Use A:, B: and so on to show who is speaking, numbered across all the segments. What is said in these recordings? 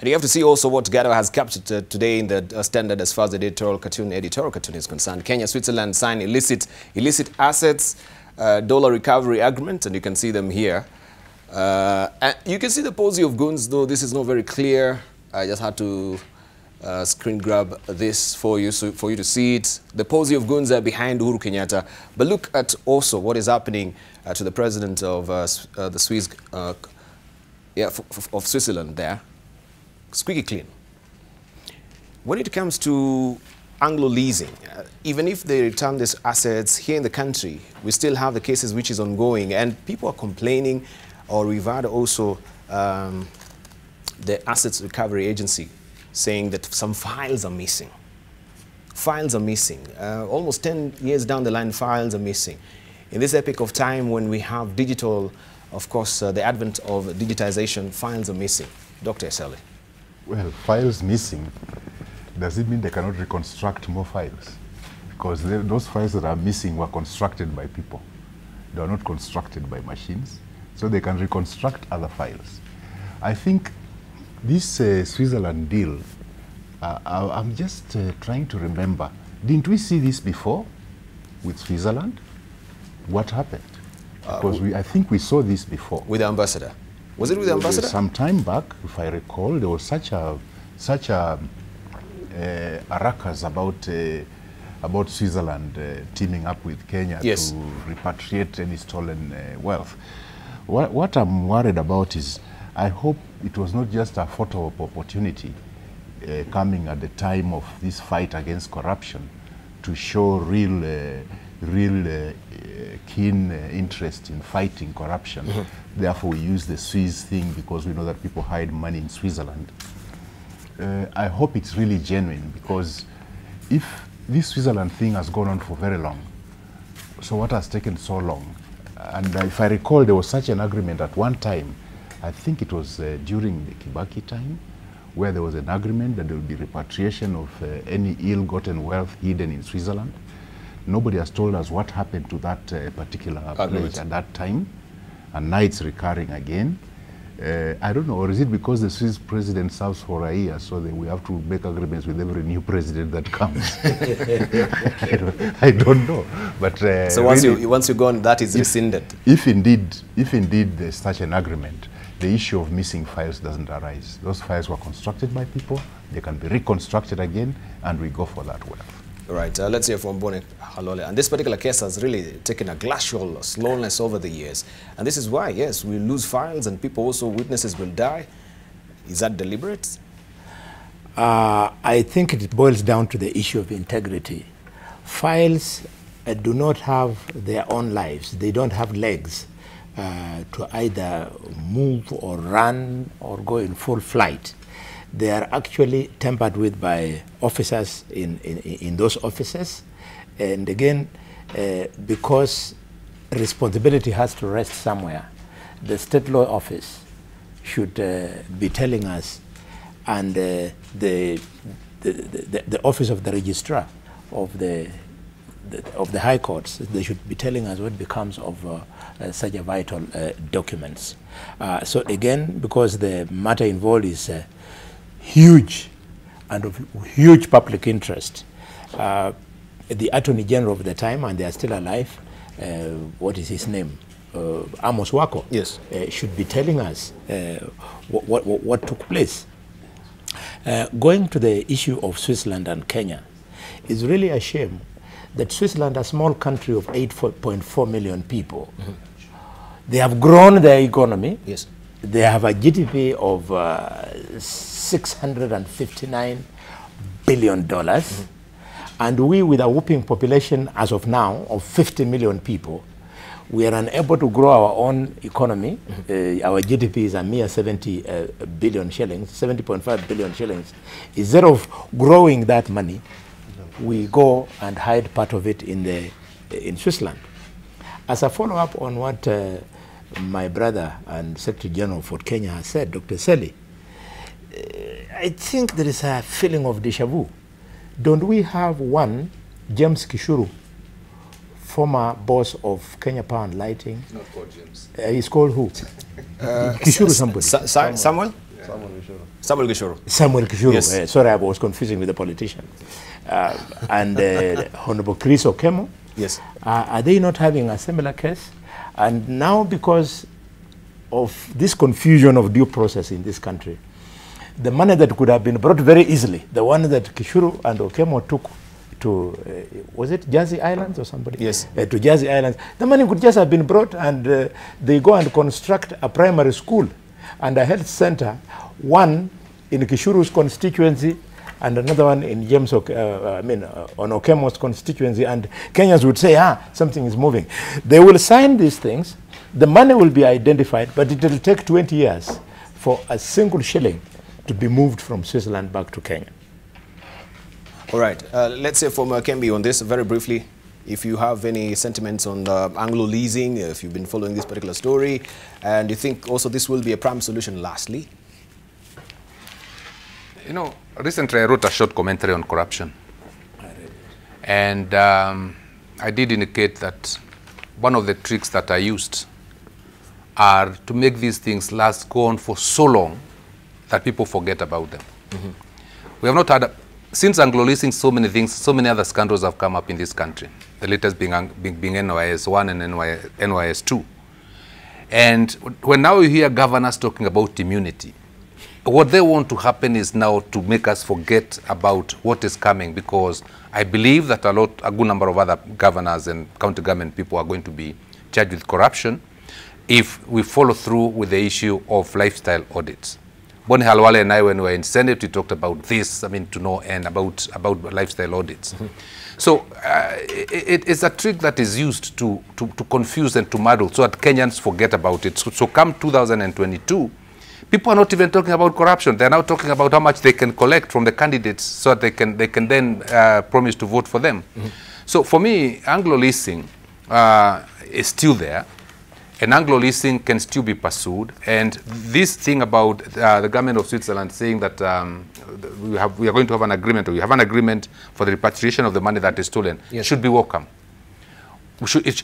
A: And you have to see also what Gado has captured today in the Standard as far as the editorial cartoon is concerned. Kenya, Switzerland signed illicit assets, dollar recovery agreement, and you can see them here. And you can see the policy of goons, though this is not very clear. I just had to screen grab this for you, so for you to see it. The policy of goons are behind Uhuru Kenyatta. But look at also what is happening to the president of the Swiss, of Switzerland there. Squeaky clean. When it comes to Anglo-Leasing, even if they return these assets here in the country, we still have the cases which is ongoing, and people are complaining, or we've had also the Assets Recovery Agency saying that some files are missing. Files are missing. Almost 10 years down the line, files are missing. In this epoch of time when we have digital, of course, the advent of digitization, files are missing. Dr. Eseli.
B: Well, files missing, does it mean they cannot reconstruct more files? Because those files that are missing were constructed by people. They are not constructed by machines, so they can reconstruct other files. I think this Switzerland deal, I'm just trying to remember, didn't we see this before with Switzerland? What happened? Because I think we saw this before.
A: With the ambassador? Was it with the ambassador?
B: Some time back, if I recall, there was such a ruckus about Switzerland teaming up with Kenya to repatriate any stolen wealth. What I'm worried about is, I hope it was not just a photo of opportunity coming at the time of this fight against corruption to show real keen interest in fighting corruption. Therefore, we use the Swiss thing because we know that people hide money in Switzerland. I hope it's really genuine, because if this Switzerland thing has gone on for very long, so what has taken so long? And if I recall, there was such an agreement at one time, I think it was during the Kibaki time, where there was an agreement that there will be repatriation of any ill-gotten wealth hidden in Switzerland. Nobody has told us what happened to that particular pledge at that time, and now it's recurring again. I don't know, or is it because the Swiss president serves for a year, so that we have to make agreements with every new president that comes? I don't know. But
A: so once you go on, that is rescinded.
B: If indeed there's such an agreement, the issue of missing files doesn't arise. Those files were constructed by people, they can be reconstructed again, and we go for that wealth.
A: Right, let's hear from Bone Halole. And this particular case has really taken a glacial slowness over the years. And this is why, yes, we lose files and people also, witnesses will die. Is that deliberate?
C: I think it boils down to the issue of integrity. Files do not have their own lives. They don't have legs to either move or run or go in full flight. They are actually tampered with by officers in those offices. And again, because responsibility has to rest somewhere, the State Law Office should be telling us, and the Office of the Registrar of the High Courts, they should be telling us what becomes of such a vital documents. So again, because the matter involved is huge and of huge public interest, the Attorney General of the time, and they are still alive, what is his name? Amos Wako,
A: yes,
C: should be telling us what took place. Going to the issue of Switzerland and Kenya, it's really a shame that Switzerland, a small country of 8.4 million people, they have grown their economy.
A: Yes.
C: They have a GDP of $659 billion. And we, with a whooping population as of now of 50 million people, we are unable to grow our own economy. Our GDP is a mere 70 billion shillings, 70.5 billion shillings. Instead of growing that money, we go and hide part of it in Switzerland. As a follow-up on what my brother and Secretary General for Kenya has said, Dr. Eseli, I think there is a feeling of deja vu. Don't we have one, James Kishuru, former boss of Kenya Power and Lighting?
A: Not called James.
C: He's called who? Kishuru somebody.
A: Samuel?
D: Samuel Kishuru.
A: Samuel Gishuru.
C: Samuel Gishuru.
A: Yes.
C: Sorry, I was confusing with the politician. And Honorable Chris Okemo.
A: Yes.
C: Are they not having a similar case? And now, because of this confusion of due process in this country, the money that could have been brought very easily, the one that Gishuru and Okemo took to, was it Jersey Islands or somebody?
A: Yes.
C: To Jersey Islands. The money could just have been brought, and they go and construct a primary school and a health center, one in Kishuru's constituency and another one in James, on Okemo's constituency, and Kenyans would say, something is moving. They will sign these things, the money will be identified, but it will take 20 years for a single shilling to be moved from Switzerland back to Kenya.
A: All right. Let's say from Kembi on this, very briefly, if you have any sentiments on the Anglo-Leasing, if you've been following this particular story, and you think also this will be a prime solution lastly?
D: You know, recently I wrote a short commentary on corruption. And I did indicate that one of the tricks that I used are to make these things go on for so long that people forget about them. Mm-hmm. We have not had, since Anglo-Leasing, so many things, so many other scandals have come up in this country. The latest being NYS 1 and NYS 2. And when now you hear governors talking about immunity, what they want to happen is now to make us forget about what is coming, because I believe that a good number of other governors and county government people are going to be charged with corruption if we follow through with the issue of lifestyle audits. Boni Halwale and I, when we were in Senate, we talked about this, to no end, about lifestyle audits. Mm-hmm. So it's a trick that is used to confuse and to muddle so that Kenyans forget about it. So come 2022, people are not even talking about corruption. They're now talking about how much they can collect from the candidates so that they can then promise to vote for them. Mm-hmm. So for me, Anglo-Leasing is still there, and Anglo-Leasing can still be pursued. And this thing about the government of Switzerland saying that we are going to have an agreement, or we have an agreement for the repatriation of the money that is stolen, yes, should be welcome.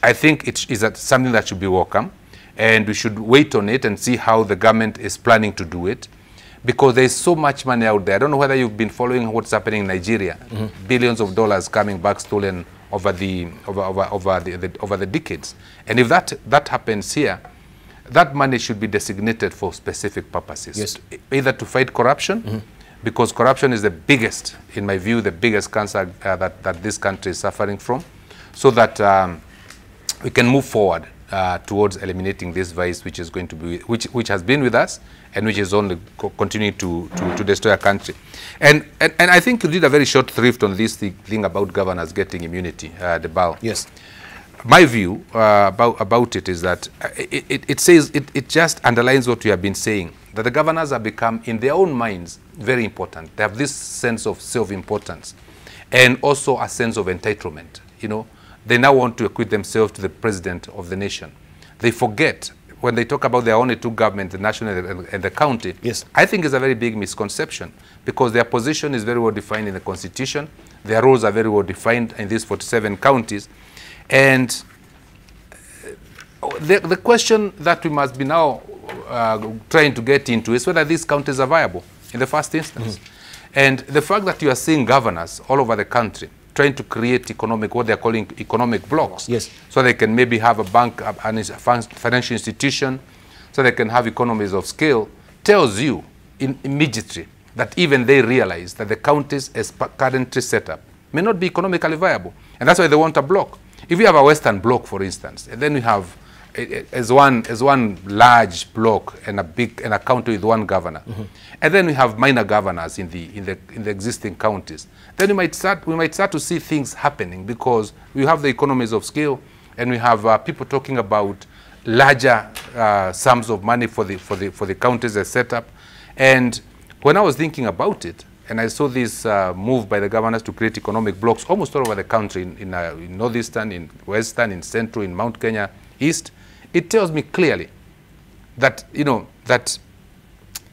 D: I think it is something that should be welcome. And we should wait on it and see how the government is planning to do it, because there is so much money out there. I don't know whether you've been following what's happening in Nigeria. Mm-hmm. Billions of dollars coming back stolen over the decades. And if that happens here, that money should be designated for specific purposes. Yes. Either to fight corruption, mm-hmm, because corruption is the biggest, in my view, the biggest cancer that this country is suffering from, so that we can move forward towards eliminating this vice, which is going to be, which has been with us and which is only continuing to destroy our country. And I think you did a very short thrift on this thing about governors getting immunity, the BAL.
A: Yes.
D: My view about it is that it just underlines what we have been saying, that the governors have become, in their own minds, very important. They have this sense of self-importance and also a sense of entitlement, you know. They now want to equate themselves to the president of the nation. They forget, when they talk about their only two governments, the national and the county, yes, I think it's a very big misconception, because their position is very well defined in the Constitution. Their roles are very well defined in these 47 counties. And the question that we must be now trying to get into is whether these counties are viable in the first instance. Mm-hmm. And the fact that you are seeing governors all over the country trying to create what they're calling economic blocks, yes, so they can maybe have a bank, a financial institution, so they can have economies of scale, tells you immediately that even they realize that the counties as currently set up may not be economically viable. And that's why they want a block. If you have a Western block, for instance, and then we have as one large block and a county with one governor, mm-hmm, and then we have minor governors in the existing counties, then we might start to see things happening, because we have the economies of scale, and we have people talking about larger sums of money for the counties as set up. And when I was thinking about it, and I saw this move by the governors to create economic blocks almost all over the country, in northeastern, in western, in central, in Mount Kenya East, it tells me clearly that, you know, that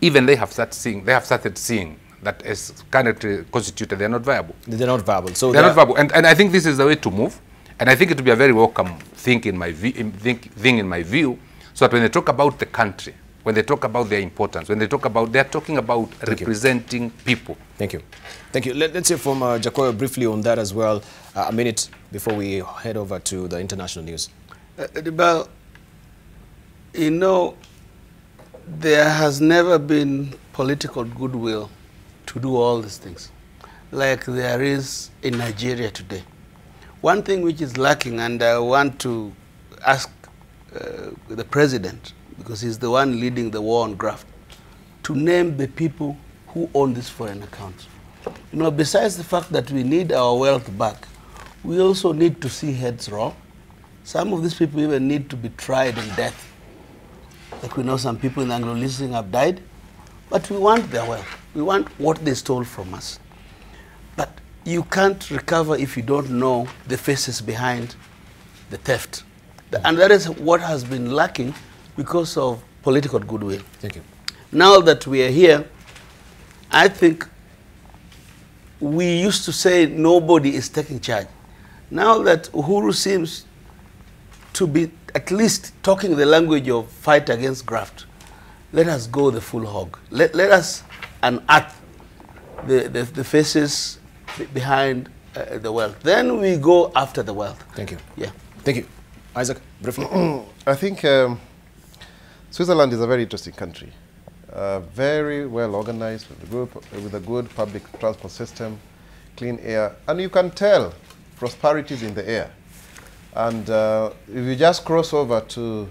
D: even they have started seeing that as currently constituted, they're not viable. They're not viable. So they're not viable. And I think this is the way to move. And I think it will be a very welcome thing in my view, so that when they talk about the country, when they talk about their importance, when they talk about, they're talking about representing people.
A: Thank you. Thank you. Let's hear from Jacoyo briefly on that as well, a minute before we head over to the international news.
E: Well, you know, there has never been political goodwill to do all these things like there is in Nigeria today. One thing which is lacking, and I want to ask the president, because he's the one leading the war on graft, to name the people who own these foreign accounts. You know, besides the fact that we need our wealth back, we also need to see heads roll. Some of these people even need to be tried in death. Like we know some people in Anglo-Leasing have died, but we want their wealth. We want what they stole from us. But you can't recover if you don't know the faces behind the theft. And that is what has been lacking because of political goodwill.
A: Thank you.
E: Now that we are here, I think we used to say nobody is taking charge. Now that Uhuru seems to be at least talking the language of fight against graft, let us go the full hog. Let us unearth the faces behind the wealth. Then we go after the wealth.
A: Thank you.
E: Yeah.
A: Thank you. Isaac, briefly.
F: I think Switzerland is a very interesting country. Very well organized, with a good public transport system, clean air, and you can tell prosperity is in the air. And if you just cross over to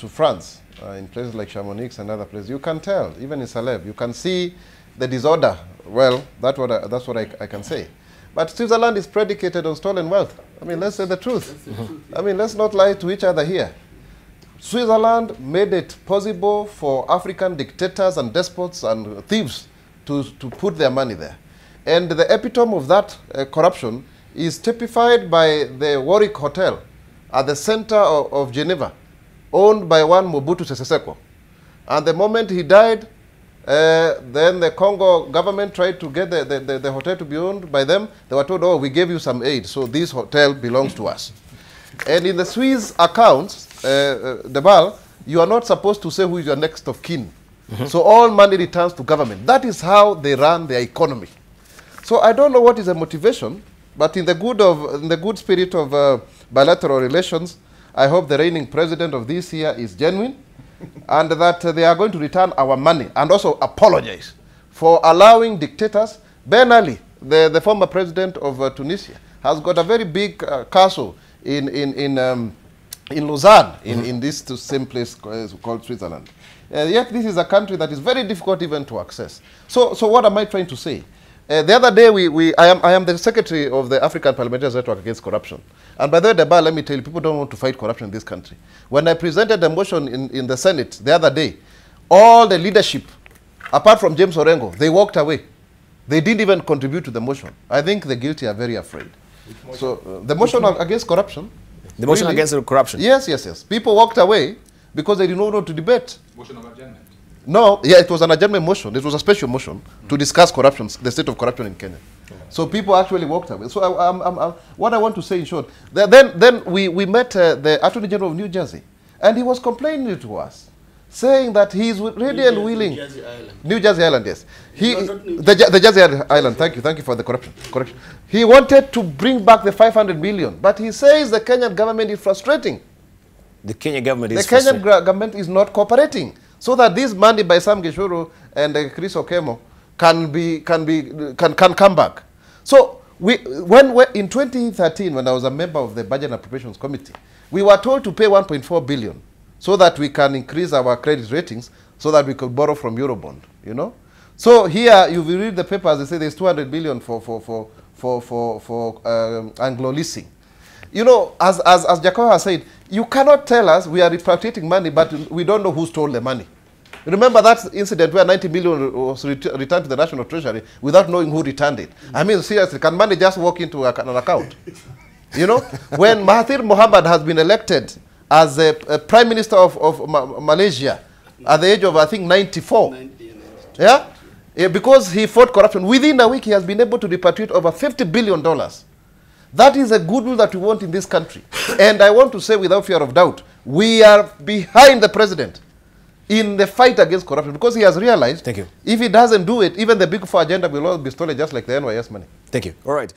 F: France, in places like Chamonix and other places, you can tell, even in Saleb, you can see the disorder. Well, that's what I can say. But Switzerland is predicated on stolen wealth. I mean, let's say the truth. I mean, let's not lie to each other here. Switzerland made it possible for African dictators and despots and thieves to put their money there. And the epitome of that corruption is typified by the Warwick Hotel at the center of Geneva, owned by one Mobutu Sese Seko. And the moment he died, then the Congo government tried to get the hotel to be owned by them. They were told, oh, we gave you some aid, so this hotel belongs to us. And in the Swiss accounts, Debal, you are not supposed to say who is your next of kin. So all money returns to government. That is how they run their economy. So I don't know what is the motivation, but in the good spirit of bilateral relations, I hope the reigning president of this year is genuine, and that they are going to return our money and also apologize for allowing dictators. Ben Ali, the former president of Tunisia, has got a very big castle in Lausanne, in this same place called Switzerland. Yet this is a country that is very difficult even to access. So what am I trying to say? The other day, I am the secretary of the African Parliamentary Network Against Corruption. And by the way, Debal, let me tell you, people don't want to fight corruption in this country. When I presented a motion in the Senate the other day, all the leadership, apart from James Orengo, they walked away. They didn't even contribute to the motion. I think the guilty are very afraid. So the motion against corruption.
A: The motion against corruption?
F: Yes, yes, yes. People walked away because they didn't know what to debate.
D: Motion of adjournment.
F: No, yeah, it was an adjournment motion. It was a special motion to discuss corruption, the state of corruption in Kenya. So people actually walked away. So what I want to say in short, then we met the Attorney General of New Jersey, and he was complaining to us, saying that he is ready and willing. New Jersey Island, yes. The Jersey Island. Thank you for the correction. He wanted to bring back the 500 million, but he says the Kenyan government is frustrating.
A: The Kenyan government is
F: frustrating. The Kenyan government is not cooperating, so that this money by Sam Gishuru and Chris Okemo can come back. So when in 2013, when I was a member of the Budget and Appropriations Committee, we were told to pay 1.4 billion so that we can increase our credit ratings, so that we could borrow from Eurobond. You know. So here, you will read the papers. They say there's 200 billion for Anglo-Leasing. You know, as Jacoyo has said, you cannot tell us we are repatriating money, but we don't know who stole the money. Remember that incident where 90 million was returned to the National Treasury without knowing who returned it. I mean, seriously, can money just walk into an account? You know, when Mahathir Mohamad has been elected as a Prime Minister of Malaysia at the age of, I think, 94, yeah, because he fought corruption, within a week he has been able to repatriate over $50 billion. That is a goodwill that we want in this country. And I want to say without fear of doubt, we are behind the president in the fight against corruption, because he has realized
A: Thank you.
F: if he doesn't do it, even the big four agenda will all be stolen just like the NYS money.
A: Thank you. All right.